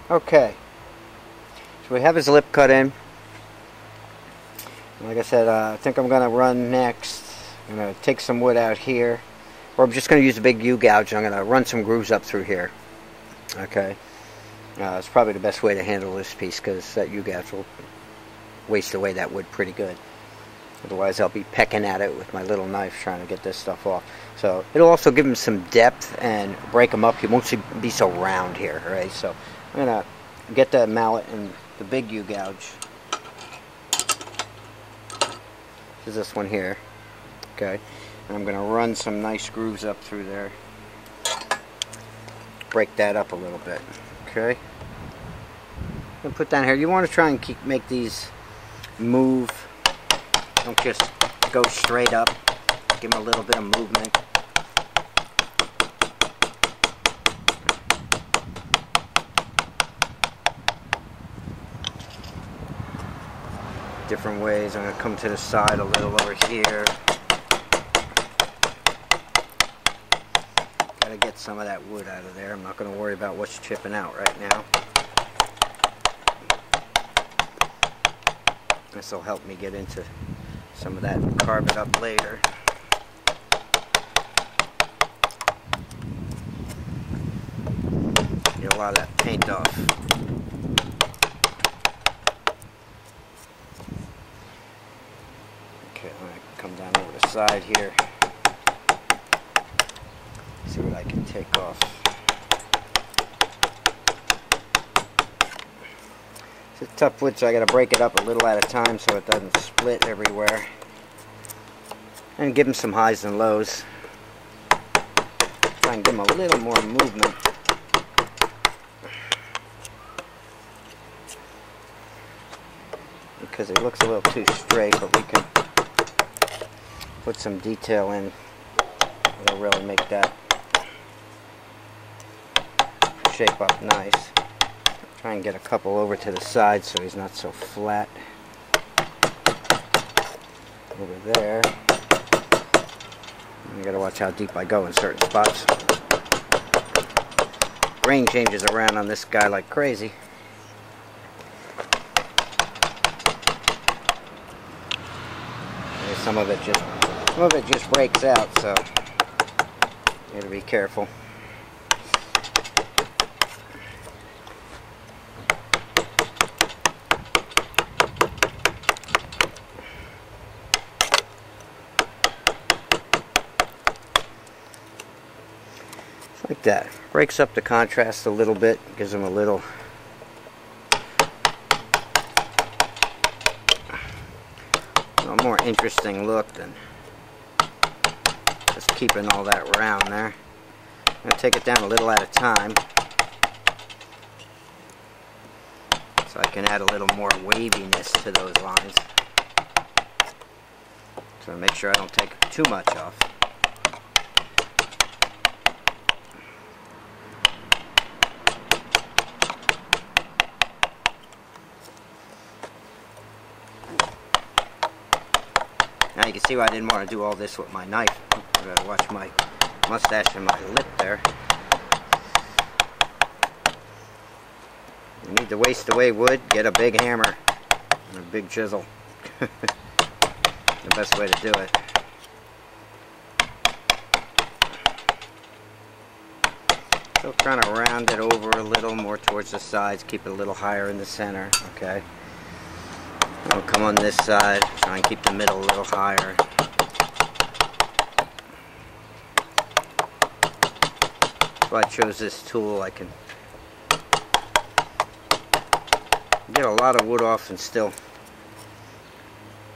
Okay, so we have his lip cut in. Like I said, I think I'm going to run next. I'm going to take some wood out here. Or I'm just going to use a big U-gouge. I'm going to run some grooves up through here. Okay. It's probably the best way to handle this piece because that U-gouge will waste away that wood pretty good. Otherwise I'll be pecking at it with my little knife trying to get this stuff off. So it'll also give him some depth and break him up. He won't be so round here, right? So I'm going to get the mallet and the big U-gouge. This is this one here. Okay. And I'm going to run some nice grooves up through there. Break that up a little bit. Okay. I'm going to put down here. You want to try and make these move. Don't just go straight up. Give them a little bit of movement. Different ways. I'm going to come to the side a little over here. Got to get some of that wood out of there. I'm not going to worry about what's chipping out right now. This will help me get into some of that and carve it up later. Get a lot of that paint off. Okay, I'm going to come down over the side here. See what I can take off. It's a tough wood, so I got to break it up a little at a time so it doesn't split everywhere. And give him some highs and lows. Try and give him a little more movement. Because it looks a little too straight, but we can put some detail in. It'll really make that shape up nice. Try and get a couple over to the side so he's not so flat. Over there. You gotta watch how deep I go in certain spots. Grain changes around on this guy like crazy. And some of it just breaks out, so you gotta be careful. Like that. Breaks up the contrast a little bit, gives them a little more interesting look than just keeping all that round there. I'm going to take it down a little at a time so I can add a little more waviness to those lines. So make sure I don't take too much off. Now you can see why I didn't want to do all this with my knife. I gotta watch my mustache and my lip there. You need to waste away wood, get a big hammer and a big chisel. The best way to do it. So trying to round it over a little more towards the sides, keep it a little higher in the center, okay? I'll come on this side, try and keep the middle a little higher. That's why I chose this tool. I can get a lot of wood off and still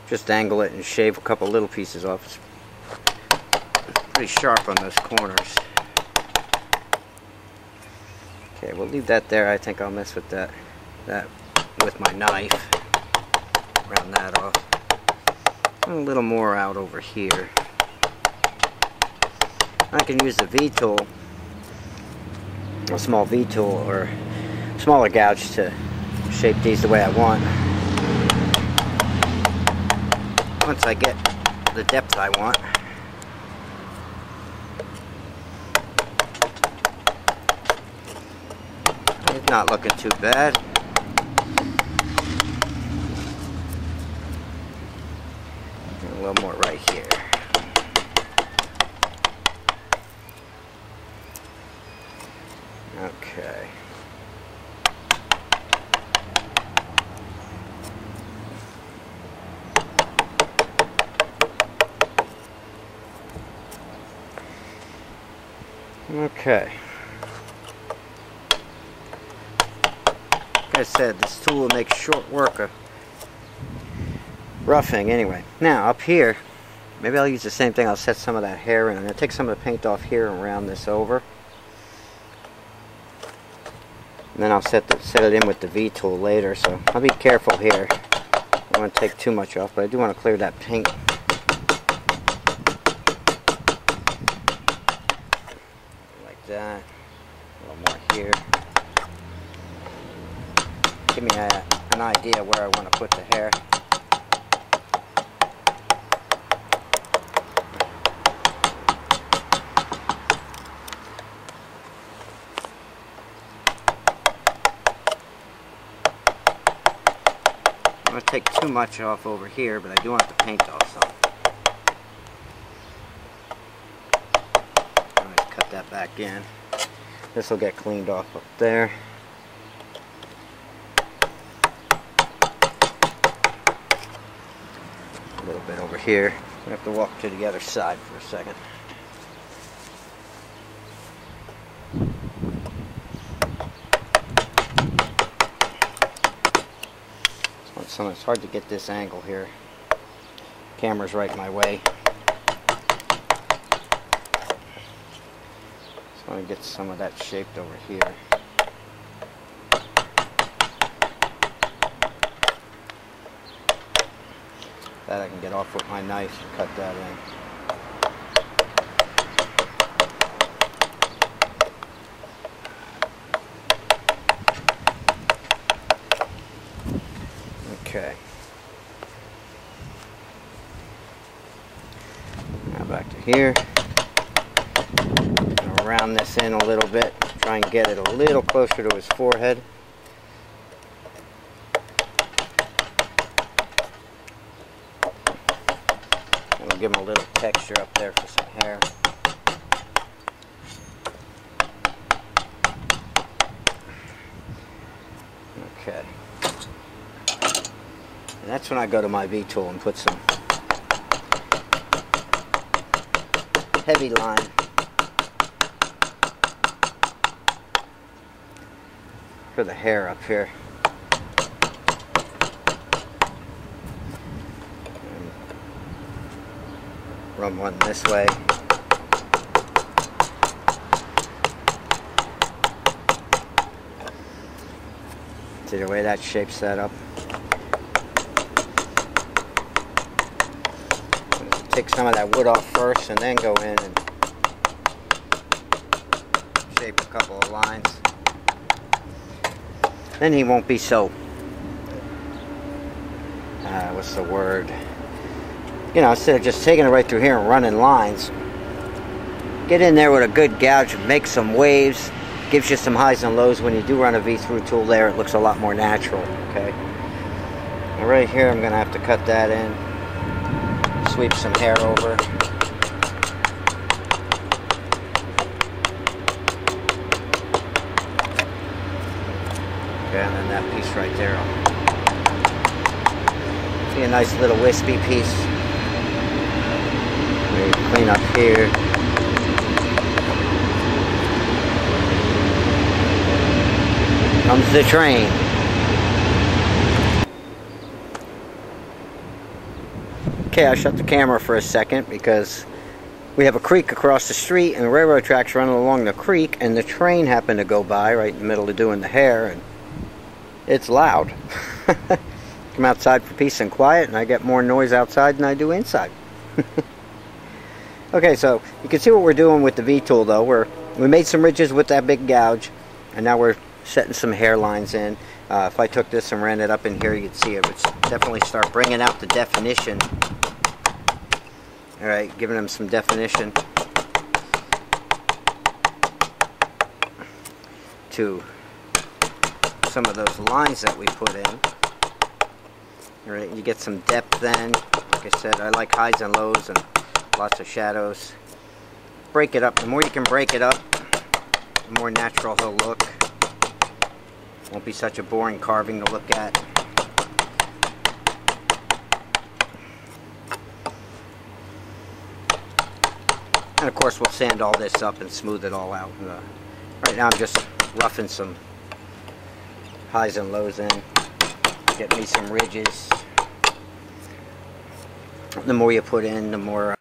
just angle it and shave a couple little pieces off. It's pretty sharp on those corners. Okay, we'll leave that there. I think I'll mess with that with my knife. Round that off. And a little more out over here. I can use the V-tool, a small V-tool or smaller gouge to shape these the way I want. Once I get the depth I want. Not looking too bad. And a little more right here. Okay. Okay. Like I said, this tool will make short work of roughing anyway. Now, up here, maybe I'll use the same thing. I'll set some of that hair in. I'm going to take some of the paint off here and round this over. And then I'll set it in with the V-tool later, so I'll be careful here. I don't want to take too much off, but I do want to clear that paint. Like that. A little more here. Give me an idea where I want to put the hair. I'm going to take too much off over here, but I do want the paint off some. I'm going to cut that back in. This will get cleaned off up there. A little bit over here. I have to walk to the other side for a second. So it's hard to get this angle here. Camera's right my way. So I want to get some of that shaped over here. That I can get off with my knife and cut that in. Okay. Now back to here. I'll round this in a little bit. Try and get it a little closer to his forehead. And we'll give him a little texture up there for some hair. Okay. And that's when I go to my V-tool and put some heavy line for the hair up here. And run one this way. See the way that shapes that up? Take some of that wood off first and then go in and shape a couple of lines. Then he won't be so, what's the word? You know, instead of just taking it right through here and running lines, get in there with a good gouge and make some waves. Gives you some highs and lows. When you do run a V-through tool there, it looks a lot more natural, okay? And right here, I'm going to have to cut that in. Sweep some hair over. Okay, and then that piece right there. See a nice little wispy piece. Maybe clean up here. Comes the train. Okay, I shut the camera for a second because we have a creek across the street and the railroad tracks running along the creek, and the train happened to go by right in the middle of doing the hair, and it's loud. Come outside for peace and quiet, and I get more noise outside than I do inside. Okay, so you can see what we're doing with the V-tool though. We made some ridges with that big gouge, and now we're setting some hairlines in. If I took this and ran it up in here, you'd see it would definitely start bringing out the definition. Alright, giving them some definition to some of those lines that we put in. All right, you get some depth then. Like I said, I like highs and lows and lots of shadows. Break it up. The more you can break it up, the more natural he'll look. Won't be such a boring carving to look at. And of course we'll sand all this up and smooth it all out. Right now I'm just roughing some highs and lows in. Get me some ridges. The more you put in, the more